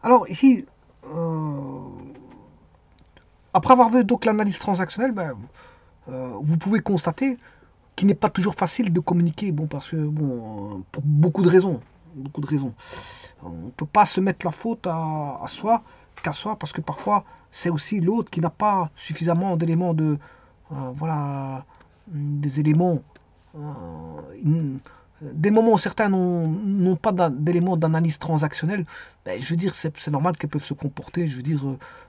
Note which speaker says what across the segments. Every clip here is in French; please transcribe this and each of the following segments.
Speaker 1: Alors ici, euh, après avoir vu donc l'analyse transactionnelle, ben, vous pouvez constater qu'il n'est pas toujours facile de communiquer, bon, parce que, bon, pour beaucoup de raisons. Beaucoup de raisons. On ne peut pas se mettre la faute à soi, qu'à soi, parce que parfois, c'est aussi l'autre qui n'a pas suffisamment d'éléments de. Voilà, des éléments. Des moments où certains n'ont pas d'éléments d'analyse transactionnelle, ben, je veux dire, c'est normal qu'elles peuvent se comporter, je veux dire,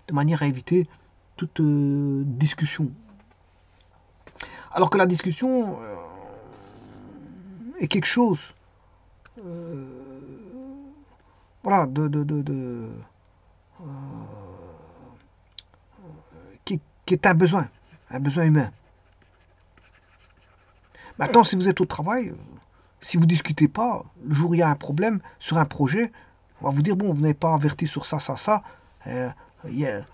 Speaker 1: de manière à éviter toute discussion. Alors que la discussion est quelque chose, voilà, qui est un besoin humain. Maintenant, si vous êtes au travail, si vous ne discutez pas, le jour où il y a un problème sur un projet, on va vous dire, bon, vous n'avez pas averti sur ça, ça, ça. Euh, il y a-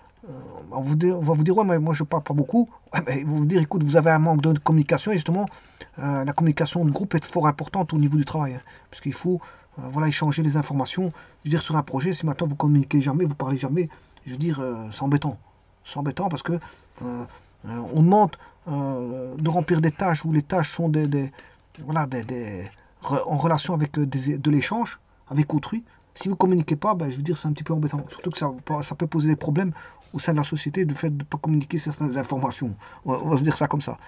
Speaker 1: on va vous dire, ouais, mais moi je parle pas beaucoup. Ouais, mais ils vont vous dire, écoute, vous avez un manque de communication, et justement, la communication de groupe est fort importante au niveau du travail. Hein, parce qu'il faut voilà, échanger les informations. Je veux dire, sur un projet, si maintenant vous communiquez jamais, vous parlez jamais, je veux dire, c'est embêtant. C'est embêtant parce que on demande de remplir des tâches où les tâches sont voilà, en relation avec de l'échange avec autrui. Si vous ne communiquez pas, ben, je veux dire, c'est un petit peu embêtant. Surtout que ça peut poser des problèmes au sein de la société du fait de ne pas communiquer certaines informations. On va se dire ça comme ça.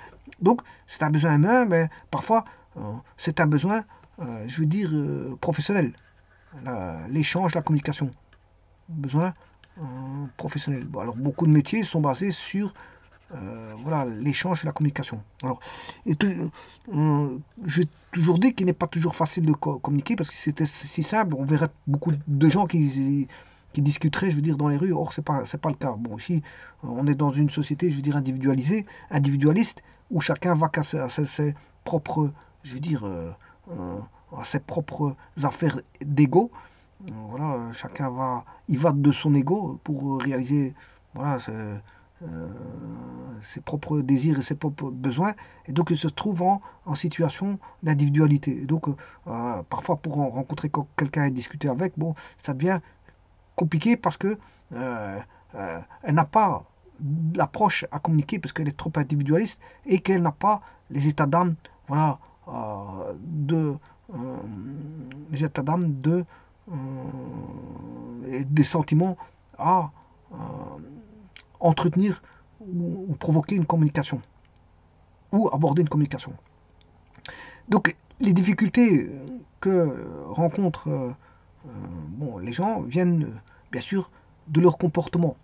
Speaker 1: Donc, c'est un besoin humain, mais parfois, c'est un besoin, je veux dire, professionnel. L'échange, la communication. Besoin professionnel. Bon, alors, beaucoup de métiers sont basés sur voilà, l'échange et la communication. Alors, et j'ai toujours dit qu'il n'est pas toujours facile de communiquer parce que si c'était si simple, on verrait beaucoup de gens qui discuteraient, je veux dire, dans les rues. Or, c'est pas le cas. Bon, ici, on est dans une société, je veux dire, individualisée, individualiste, où chacun va à ses propres, je veux dire, à ses propres affaires d'ego. Voilà, chacun il va de son ego pour réaliser, voilà, ses propres désirs et ses propres besoins, et donc il se trouve en situation d'individualité. Et donc, parfois, pour rencontrer quelqu'un et discuter avec, bon, ça devient compliqué parce que elle n'a pas l'approche à communiquer parce qu'elle est trop individualiste et qu'elle n'a pas les états d'âme, voilà, de les états d'âme des sentiments à entretenir ou provoquer une communication ou aborder une communication. Donc les difficultés que rencontrent bon, les gens viennent bien sûr de leur comportement.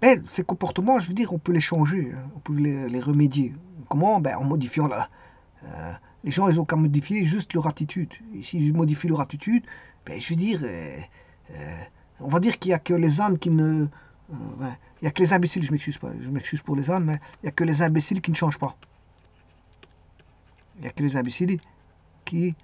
Speaker 1: Mais ces comportements, je veux dire, on peut les changer, hein, on peut les remédier. Comment? Ben, en modifiant les gens, ils ont qu'à modifier juste leur attitude. Et s'ils modifient leur attitude, ben, je veux dire, euh, on va dire qu'il n'y a que les ânes qui ne. Ouais, il n'y a que les imbéciles, je m'excuse pas, je m'excuse pour les ânes, mais il n'y a que les imbéciles qui ne changent pas. Il n'y a que les imbéciles qui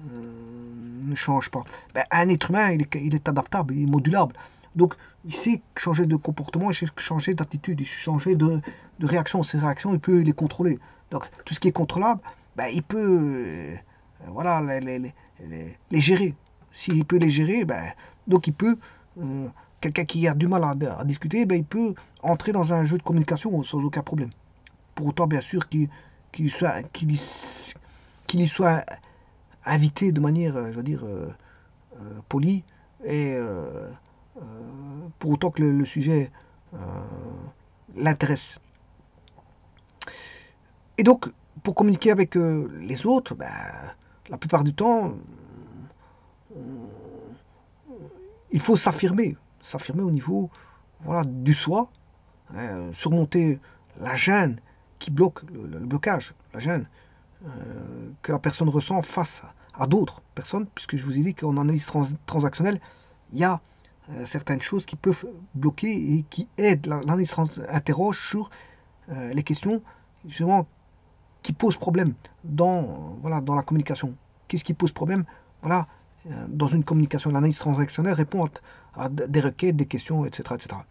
Speaker 1: ne changent pas. Ben, un être humain, il est adaptable, il est modulable. Donc, il sait changer de comportement, il sait changer d'attitude, il sait changer de réaction. Ses réactions, il peut les contrôler. Donc, tout ce qui est contrôlable, ben, il peut voilà, les gérer. S'il peut les gérer, ben, donc il peut, euh, quelqu'un qui a du mal à discuter, ben, il peut entrer dans un jeu de communication sans aucun problème. Pour autant, bien sûr, qu'il y soit invité de manière, je veux dire, polie et pour autant que le sujet euh, l'intéresse. Et donc, pour communiquer avec les autres, ben, la plupart du temps, il faut s'affirmer au niveau voilà, du soi, hein, surmonter la gêne qui bloque, le blocage, la gêne que la personne ressent face à d'autres personnes, puisque je vous ai dit qu'en analyse transactionnelle, il y a certaines choses qui peuvent bloquer et qui aident. L'analyse interroge sur les questions justement qui posent problème voilà, dans la communication. Qu'est-ce qui pose problème voilà, dans une communication? L'analyse transactionnelle répond à des requêtes, des questions, etc., etc.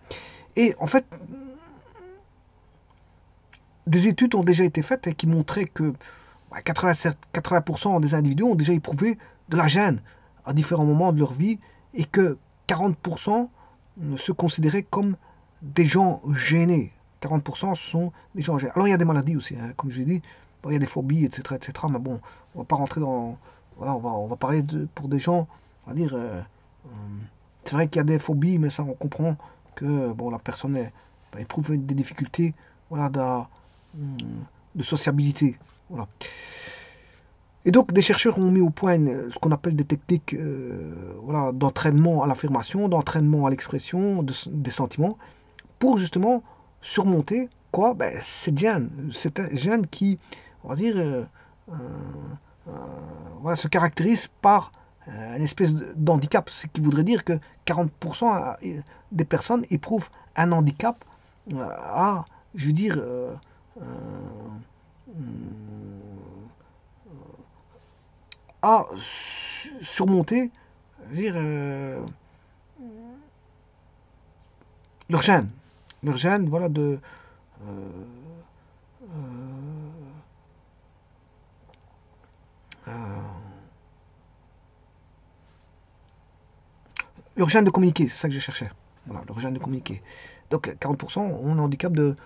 Speaker 1: Et en fait, des études ont déjà été faites qui montraient que 80% des individus ont déjà éprouvé de la gêne à différents moments de leur vie et que 40% se considéraient comme des gens gênés. 40% sont des gens gênés. Alors il y a des maladies aussi, hein, comme je l'ai dit, bon, il y a des phobies, etc., etc. Mais bon, on va pas rentrer dans... Voilà, on va parler pour des gens, on va dire... c'est vrai qu'il y a des phobies, mais ça on comprend que bon, la personne éprouve des difficultés, voilà, de sociabilité. Voilà. Et donc, des chercheurs ont mis au point ce qu'on appelle des techniques voilà, d'entraînement à l'affirmation, d'entraînement à l'expression des sentiments, pour justement surmonter quoi c'est un gène qui, on va dire, euh, euh, voilà, se caractérise par une espèce d'handicap, ce qui voudrait dire que 40% des personnes éprouvent un handicap à, je veux dire, euh, à surmonter, je veux dire, leur gène. Leur gène, voilà, euh, euh, leur gène de communiquer, c'est ça que je cherchais. Voilà, leur gène de communiquer. Donc 40% ont un handicap de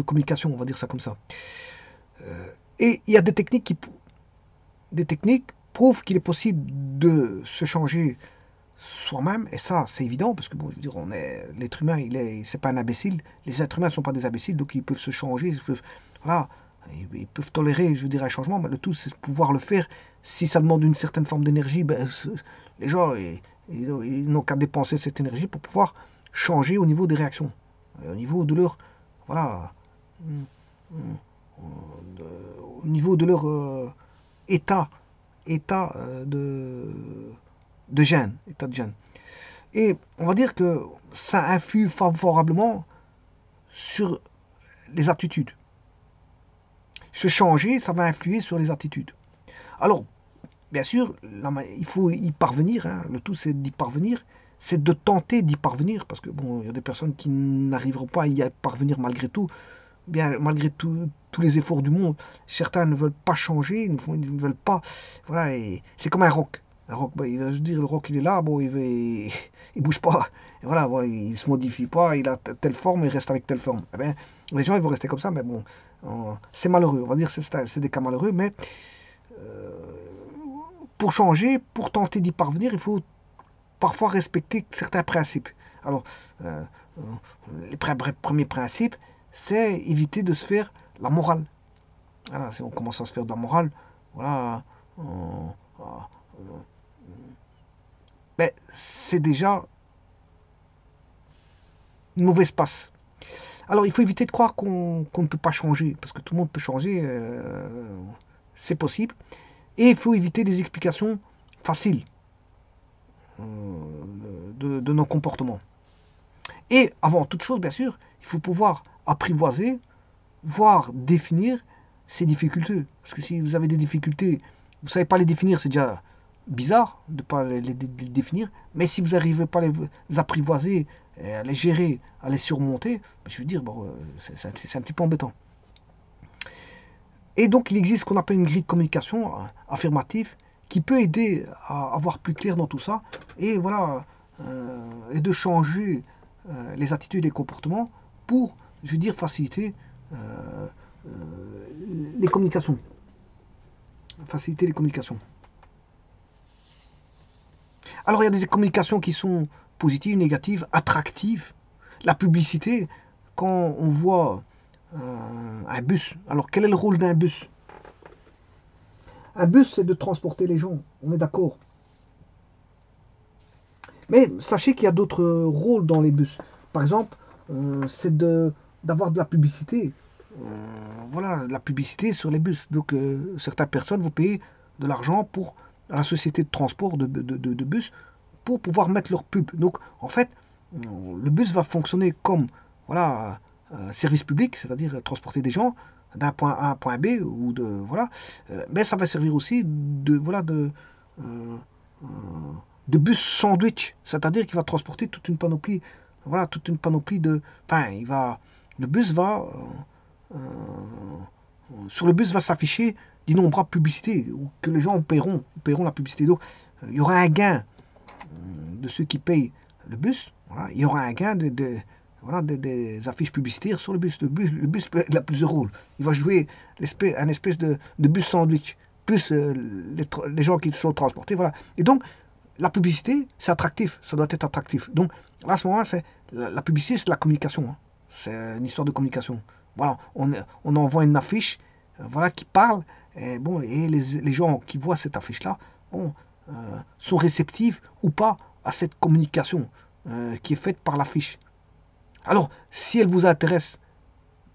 Speaker 1: communication, on va dire ça comme ça. Et il y a des techniques prouvent qu'il est possible de se changer soi-même, et ça c'est évident, parce que bon, je veux dire, l'être humain, c'est pas un imbécile, les êtres humains ne sont pas des imbéciles, donc ils peuvent se changer, voilà, ils peuvent tolérer, je veux dire, un changement, mais le tout c'est de pouvoir le faire. Si ça demande une certaine forme d'énergie, ben, les gens, ils n'ont qu'à dépenser cette énergie pour pouvoir changer au niveau des réactions, au niveau de leur, voilà, au niveau de leur état, état de gène, état de gène. Et on va dire que ça influe favorablement sur les attitudes. Se changer, ça va influer sur les attitudes. Alors, bien sûr, il faut y parvenir, hein. Le tout c'est d'y parvenir, c'est de tenter d'y parvenir, parce que bon, il y a des personnes qui n'arriveront pas à y parvenir malgré tout, bien malgré tous les efforts du monde. Certains ne veulent pas changer, ils ne veulent pas, voilà, et c'est comme un roc. Un roc, bah, je veux dire, le roc il est là, bon, il bouge pas, et voilà, voilà, il se modifie pas, il a telle forme, il reste avec telle forme. Eh bien, les gens ils vont rester comme ça, mais bon, c'est malheureux, on va dire, c'est des cas malheureux, mais pour changer, pour tenter d'y parvenir, il faut parfois respecter certains principes. Alors, euh, les premiers principes, c'est éviter de se faire la morale. Voilà, si on commence à se faire de la morale, voilà, ben, c'est déjà une mauvaise passe. Alors, il faut éviter de croire qu'on ne peut pas changer, parce que tout le monde peut changer, c'est possible. Et il faut éviter les explications faciles de nos comportements. Et avant toute chose, bien sûr, il faut pouvoir apprivoiser, voire définir ces difficultés. Parce que si vous avez des difficultés, vous ne savez pas les définir, c'est déjà bizarre de ne pas les définir. Mais si vous n'arrivez pas à les apprivoiser, à les gérer, à les surmonter, je veux dire, bon, c'est un petit peu embêtant. Et donc, il existe ce qu'on appelle une grille de communication affirmative qui peut aider à voir plus clair dans tout ça et voilà et de changer les attitudes et les comportements pour, je veux dire, faciliter euh, les communications. Faciliter les communications. Alors, il y a des communications qui sont positives, négatives, attractives. La publicité, quand on voit un bus. Alors, quel est le rôle d'un bus? Un bus, c'est de transporter les gens, on est d'accord. Mais sachez qu'il y a d'autres rôles dans les bus. Par exemple, c'est d'avoir de la publicité. Voilà, de la publicité sur les bus. Donc, certaines personnes vont payer de l'argent pour à la société de transport de bus pour pouvoir mettre leur pub. Donc, en fait, le bus va fonctionner comme voilà, service public, c'est-à-dire transporter des gens d'un point A à un point B ou de voilà, mais ça va servir aussi de voilà euh, euh, de bus sandwich, c'est-à-dire qu'il va transporter toute une panoplie, voilà, toute une panoplie de, enfin, le bus va sur le bus va s'afficher d'innombrables publicités que les gens paieront la publicité. Donc, il y aura un gain de ceux qui payent le bus, voilà, il y aura un gain voilà, des affiches publicitaires sur le bus. Le bus il a plusieurs rôles. Il va jouer un espèce de bus sandwich, plus les gens qui sont transportés. Voilà. Et donc, la publicité, c'est attractif, ça doit être attractif. Donc, là, à ce moment-là, la publicité, c'est de la communication. Hein. C'est une histoire de communication. Voilà, on envoie une affiche voilà, qui parle, et, bon, et les gens qui voient cette affiche-là bon, sont réceptifs ou pas à cette communication qui est faite par l'affiche. Alors, si elle vous intéresse,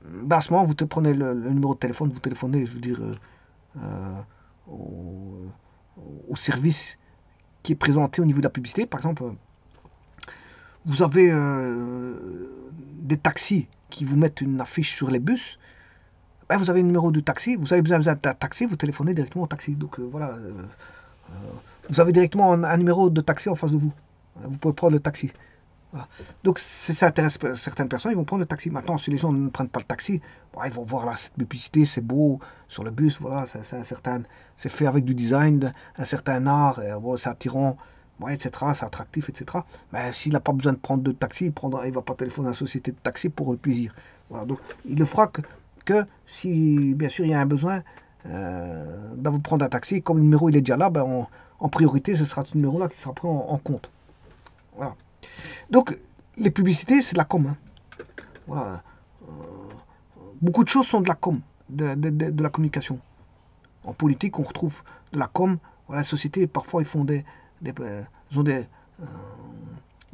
Speaker 1: ben à ce moment, vous prenez le numéro de téléphone, vous téléphonez, je veux dire, au, au service qui est présenté au niveau de la publicité. Par exemple, vous avez des taxis qui vous mettent une affiche sur les bus. Ben, vous avez un numéro de taxi, vous avez besoin d'un taxi, vous téléphonez directement au taxi. Donc voilà, vous avez directement un numéro de taxi en face de vous. Vous pouvez prendre le taxi. Voilà. Donc si ça intéresse certaines personnes, ils vont prendre le taxi. Maintenant, si les gens ne prennent pas le taxi, bon, ils vont voir là, cette publicité, c'est beau, sur le bus, voilà, c'est fait avec du design, un certain art, bon, c'est attirant, bon, etc., c'est attractif, etc. Mais s'il n'a pas besoin de prendre de taxi, il ne va pas téléphoner à la société de taxi pour le plaisir. Voilà, donc il ne fera que si, bien sûr, il y a un besoin de vous prendre un taxi, comme le numéro il est déjà là, ben, en priorité, ce sera ce numéro-là qui sera pris en compte. Voilà. Donc, les publicités, c'est de la com. Hein. Voilà. Beaucoup de choses sont de la com, de la communication. En politique, on retrouve de la com. Voilà, la société, parfois, ils font ils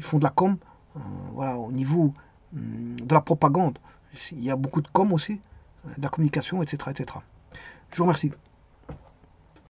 Speaker 1: font de la com. Voilà, au niveau de la propagande. Il y a beaucoup de com aussi, de la communication, etc., etc. Je vous remercie.